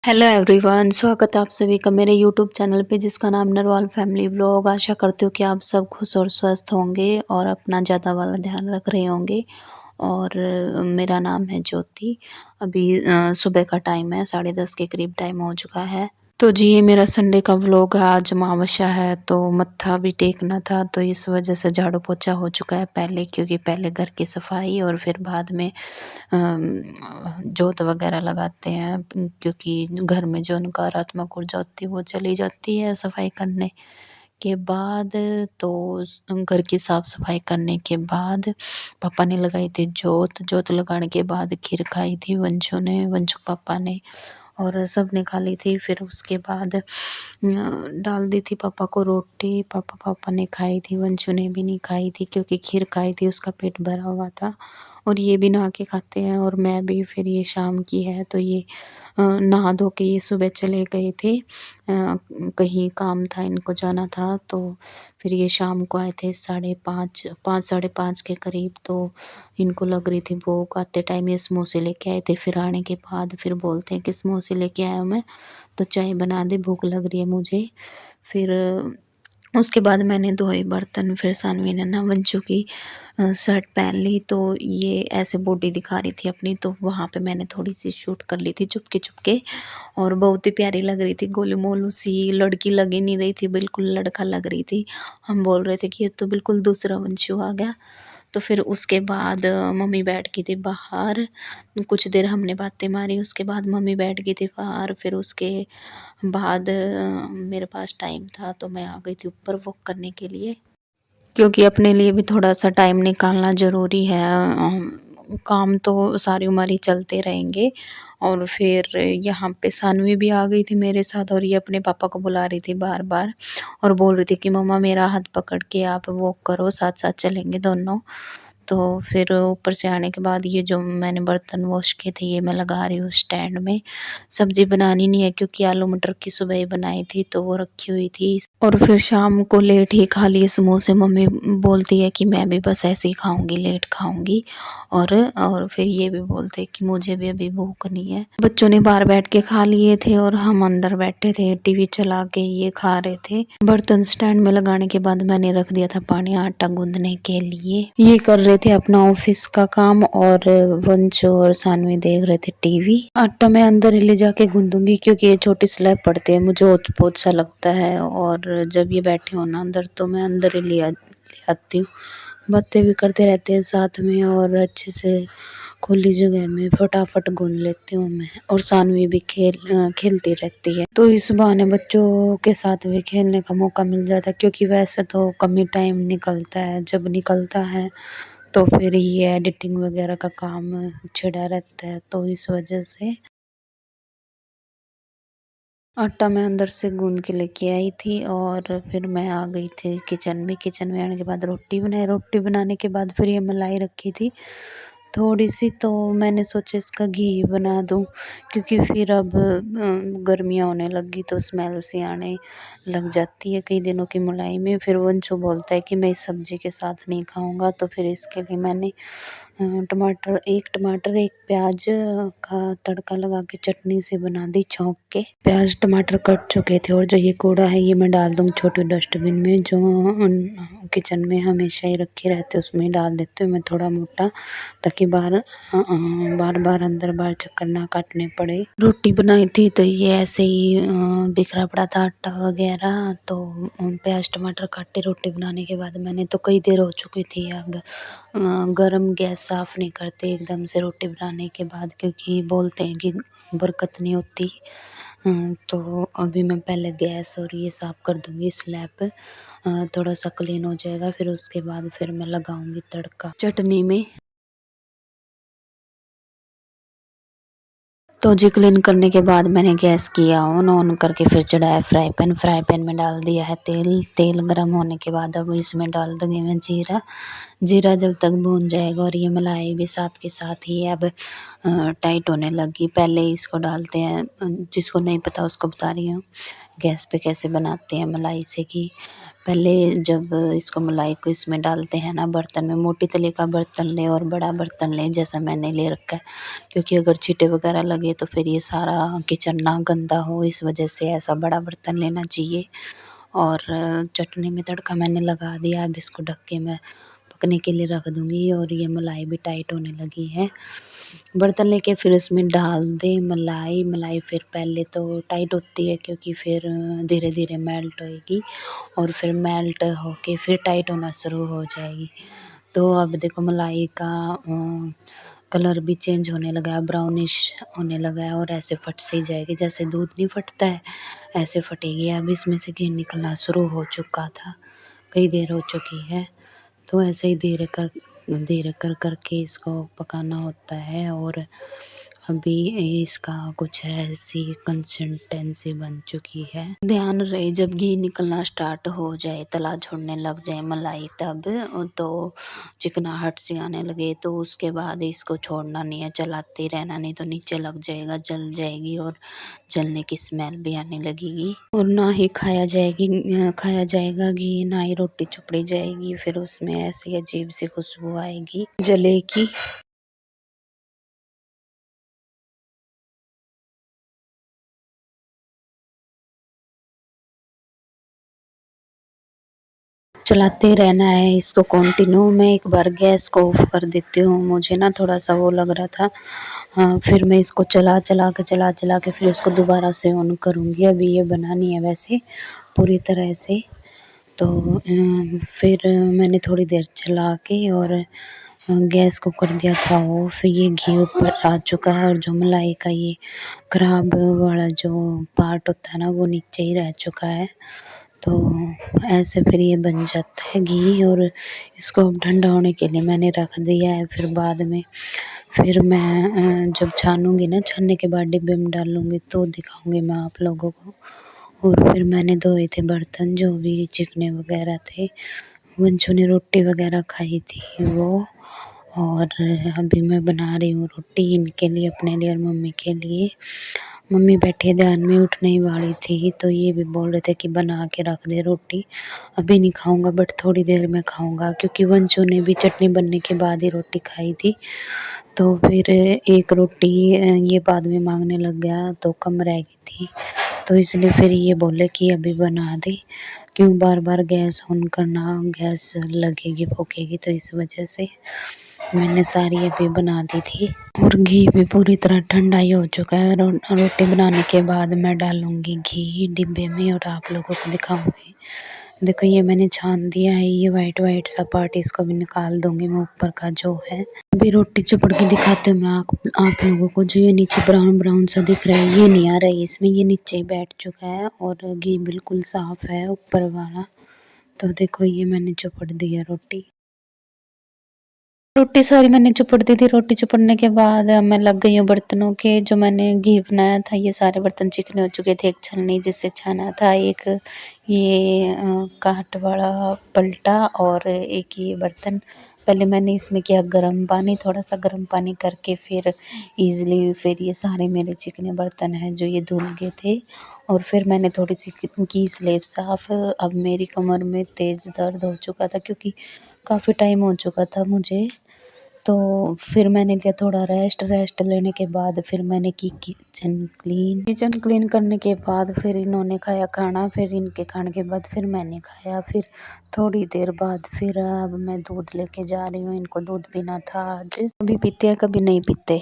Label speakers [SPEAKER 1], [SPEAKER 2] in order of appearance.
[SPEAKER 1] Hello everyone, स्वागत है आप सभी का मेरे यूट्यूब चैनल पे जिसका नाम नरवाल फैमिली ब्लॉग। आशा करती हूँ कि आप सब खुश और स्वस्थ होंगे और अपना ज़्यादा वाला ध्यान रख रहे होंगे। और मेरा नाम है ज्योति। अभी सुबह का टाइम है, 10:30 के करीब टाइम हो चुका है। तो जी, ये मेरा संडे का व्लॉग है। आज अमावस्या है तो मत्था भी टेकना था, तो इस वजह से झाड़ू पोछा हो चुका है पहले, क्योंकि पहले घर की सफाई और फिर बाद में जोत वगैरह लगाते हैं, क्योंकि घर में जो नकारात्मक ऊर्जा होती है वो चली जाती है सफाई करने के बाद। तो घर की साफ सफाई करने के बाद पापा ने लगाई थी जोत लगाने के बाद खीर खाई थी वंशु पापा ने, और सब ने खा ली थी। फिर उसके बाद डाल दी थी पापा को रोटी। पापा ने खाई थी, वंशु ने भी नहीं खाई थी क्योंकि खीर खाई थी, उसका पेट भरा हुआ था। और ये भी नहा के खाते हैं और मैं भी। फिर ये शाम की है तो ये नहा धो के ये सुबह चले गए थे, कहीं काम था, इनको जाना था। तो फिर ये शाम को आए थे 5:30 5:30 के करीब। तो इनको लग रही थी भूख, आते टाइम ये समोसे लेके आए थे। फिर आने के बाद फिर बोलते हैं कि समोसे लेके आया हूँ मैं, तो चाय बना दे, भूख लग रही है मुझे। फिर उसके बाद मैंने धोए बर्तन। फिर सानवी ने ना वंशु की शर्ट पहन ली, तो ये ऐसे बॉडी दिखा रही थी अपनी, तो वहाँ पे मैंने थोड़ी सी शूट कर ली थी चुपके चुपके। और बहुत ही प्यारी लग रही थी, गोलू मोलू सी, लड़की लग ही नहीं रही थी, बिल्कुल लड़का लग रही थी। हम बोल रहे थे कि ये तो बिल्कुल दूसरा वंशु आ गया। तो फिर उसके बाद मम्मी बैठ गई थी बाहर, कुछ देर हमने बातें मारी। उसके बाद मम्मी बैठ गई थी बाहर। फिर उसके बाद मेरे पास टाइम था तो मैं आ गई थी ऊपर वॉक करने के लिए, क्योंकि अपने लिए भी थोड़ा सा टाइम निकालना ज़रूरी है। काम तो सारी उम्र ही चलते रहेंगे। और फिर यहाँ पे सानवी भी आ गई थी मेरे साथ, और ये अपने पापा को बुला रही थी बार बार, और बोल रही थी कि मम्मा मेरा हाथ पकड़ के आप वॉक करो, साथ साथ चलेंगे दोनों। तो फिर ऊपर से आने के बाद ये जो मैंने बर्तन वॉश किए थे ये मैं लगा रही हूँ स्टैंड में। सब्जी बनानी नहीं है क्योंकि आलू मटर की सुबह ही बनाई थी तो वो रखी हुई थी। और फिर शाम को लेट ही खा लिए समोसे। मम्मी बोलती है कि मैं भी बस ऐसे ही खाऊंगी, लेट खाऊंगी। और फिर ये भी बोलते कि मुझे भी अभी भूख नहीं है। बच्चों ने बाहर बैठ के खा लिए थे और हम अंदर बैठे थे टीवी चला के, ये खा रहे थे। बर्तन स्टैंड में लगाने के बाद मैंने रख दिया था पानी आटा गूंदने के लिए। ये कर रहे थे अपना ऑफिस का काम, और वंश और सानवी देख रहे थे टीवी। आटा मैं अंदर ही ले जाके गूंदूंगी क्योंकि ये छोटी स्लैब पड़ती है, मुझे ओच पोच सा लगता है। और जब ये बैठे हो ना अंदर तो मैं अंदर ही ले आती हूँ। बातें भी करते रहते हैं साथ में, और अच्छे से खुली जगह में फटाफट गूंद लेती हूँ मैं। और सानवी भी खेलती रहती है, तो इस बहाने बच्चों के साथ भी खेलने का मौका मिल जाता है, क्योंकि वैसे तो कम ही टाइम निकलता है। जब निकलता है तो फिर ये एडिटिंग वगैरह का काम छिड़ा रहता है, तो इस वजह से आटा मैं अंदर से गूंद के लेके आई थी। और फिर मैं आ गई थी किचन में। किचन में आने के बाद रोटी बनाई। रोटी बनाने के बाद फिर ये मलाई रखी थी थोड़ी सी, तो मैंने सोचा इसका घी बना दूं, क्योंकि फिर अब गर्मियाँ होने लगी तो स्मेल सी आने लग जाती है कई दिनों की मलाई में। फिर वंशु बोलता है कि मैं इस सब्जी के साथ नहीं खाऊंगा, तो फिर इसके लिए मैंने टमाटर एक प्याज का तड़का लगा के चटनी से बना दी छौंक के। प्याज टमाटर कट चुके थे, और जो ये कूड़ा है ये मैं डाल दूँगी छोटे डस्टबिन में, जो किचन में हमेशा ही रखे रहते उसमें डाल देती हूँ मैं, थोड़ा मोटा, ताकि बार बार अंदर बाहर चक्कर ना काटने पड़े। रोटी बनाई थी तो ये ऐसे ही बिखरा पड़ा था आटा वगैरह। तो प्याज टमाटर काटे रोटी बनाने के बाद मैंने, तो कई देर हो चुकी थी। अब गरम गैस साफ़ नहीं करते एकदम से रोटी बनाने के बाद, क्योंकि बोलते हैं कि बरकत नहीं होती। तो अभी मैं पहले गैस और ये साफ़ कर दूँगी स्लैब, थोड़ा सा क्लीन हो जाएगा। फिर उसके बाद फिर मैं लगाऊँगी तड़का चटनी में। तो जी, क्लीन करने के बाद मैंने गैस किया ऑन करके फिर चढ़ाया फ्राई पैन में डाल दिया है तेल। तेल गर्म होने के बाद अब इसमें डाल दूँगी मैं जीरा। जीरा जब तक भून जाएगा और ये मलाई भी साथ के साथ ही अब टाइट होने लगी। पहले इसको डालते हैं, जिसको नहीं पता उसको बता रही हूँ गैस पे कैसे बनाते हैं मलाई से घी। पहले जब इसको मलाई को इसमें डालते हैं ना बर्तन में, मोटी तले का बर्तन लें और बड़ा बर्तन लें जैसा मैंने ले रखा है, क्योंकि अगर छींटे वगैरह लगे तो फिर ये सारा किचन ना गंदा हो, इस वजह से ऐसा बड़ा बर्तन लेना चाहिए। और चटनी में तड़का मैंने लगा दिया। अब इसको ढक के मैं पकने के लिए रख दूँगी और ये मलाई भी टाइट होने लगी है। बर्तन लेके फिर इसमें डाल दें मलाई। मलाई फिर पहले तो टाइट होती है, क्योंकि फिर धीरे-धीरे मेल्ट होएगी और फिर मेल्ट होके फिर टाइट होना शुरू हो जाएगी। तो अब देखो मलाई का कलर भी चेंज होने लगा है, ब्राउनिश होने लगा है और ऐसे फट सी जाएगी, जैसे दूध नहीं फटता है ऐसे फटेगी। अब इसमें से घी निकलना शुरू हो चुका था, कई देर हो चुकी है। तो ऐसे ही धीरे कर के इसको पकाना होता है। और अभी इसका कुछ ऐसी कंसिस्टेंसी बन चुकी है। ध्यान रहे जब घी निकलना स्टार्ट हो जाए, तला छोड़ने लग जाए मलाई, तब तो चिकनाहट सी आने लगे तो उसके बाद इसको छोड़ना नहीं है, चलाते ही रहना, नहीं तो नीचे लग जाएगा, जल जाएगी और जलने की स्मेल भी आने लगेगी और ना ही खाया जाएगा घी, ना ही रोटी चुपड़ी जाएगी। फिर उसमें ऐसी अजीब सी खुशबू आएगी जले की। चलाते रहना है इसको कंटिन्यू। मैं एक बार गैस को ऑफ कर देती हूँ, मुझे ना थोड़ा सा वो लग रहा था। हाँ, फिर मैं इसको चला के फिर इसको दोबारा से ऑन करूँगी। अभी ये बनानी है वैसे पूरी तरह से। तो फिर मैंने थोड़ी देर चला के और गैस को कर दिया था ऑफ। ये घी ऊपर आ चुका है और जो मलाई का ये खराब वाला जो पार्ट होता है ना, वो नीचे ही रह चुका है। तो ऐसे फिर ये बन जाता है घी। और इसको अब ठंडा होने के लिए मैंने रख दिया है। फिर बाद में फिर मैं जब छानूँगी ना, छानने के बाद डिब्बे में डालूँगी तो दिखाऊँगी मैं आप लोगों को। और फिर मैंने धोए थे बर्तन, जो भी चिकने वगैरह थे। वंशु ने रोटी वगैरह खाई थी वो। और अभी मैं बना रही हूँ रोटी इनके लिए, अपने लिए और मम्मी के लिए। मम्मी बैठे ध्यान में उठने ही वाली थी, तो ये भी बोल रहे थे कि बना के रख दे रोटी। अभी नहीं खाऊंगा बट थोड़ी देर में खाऊंगा, क्योंकि वंशु ने भी चटनी बनने के बाद ही रोटी खाई थी। तो फिर एक रोटी ये बाद में मांगने लग गया तो कम रह गई थी, तो इसलिए फिर ये बोले कि अभी बना दे, क्यों बार बार गैस ऑन करना, गैस लगेगी फूकेगी। तो इस वजह से मैंने सारी अभी बना दी थी। और घी भी पूरी तरह ठंडा ही हो चुका है। रोटी बनाने के बाद मैं डालूंगी घी डिब्बे में और आप लोगों को दिखाऊंगी। देखो ये मैंने छान दिया है, ये वाइट वाइट सा पार्ट इसको भी निकाल दूंगी मैं, ऊपर का जो है। अभी रोटी चुपड़ के दिखाते हूँ मैं आप लोगों को। जो ये नीचे ब्राउन ब्राउन सा दिख रहा है, ये नहीं आ रहा है इसमें, ये नीचे ही बैठ चुका है और घी बिल्कुल साफ है ऊपर वाला। तो देखो ये मैंने चुपड़ दिया रोटी। रोटी सारी मैंने चुपड़ दी थी। रोटी चुपड़ने के बाद मैं लग गई हूँ बर्तनों के। जो मैंने घी बनाया था ये सारे बर्तन चिकने हो चुके थे। एक छलनी जिससे छाना था, एक ये काट वाला पलटा और एक ये बर्तन। पहले मैंने इसमें किया गर्म पानी, थोड़ा सा गर्म पानी करके फिर ईज़िली फिर ये सारे मेरे चिकने बर्तन हैं जो ये धुल गए थे। और फिर मैंने थोड़ी सी की स्लेब साफ़। अब मेरी कमर में तेज़ दर्द हो चुका था, क्योंकि काफ़ी टाइम हो चुका था मुझे। तो फिर मैंने लिया थोड़ा रेस्ट लेने के बाद फिर मैंने की किचन क्लीन करने के बाद फिर इन्होंने खाया खाना। फिर इनके खाने के बाद फिर मैंने खाया। फिर थोड़ी देर बाद फिर अब मैं दूध लेके जा रही हूँ, इनको दूध पीना था आज। कभी पीते हैं कभी नहीं पीते।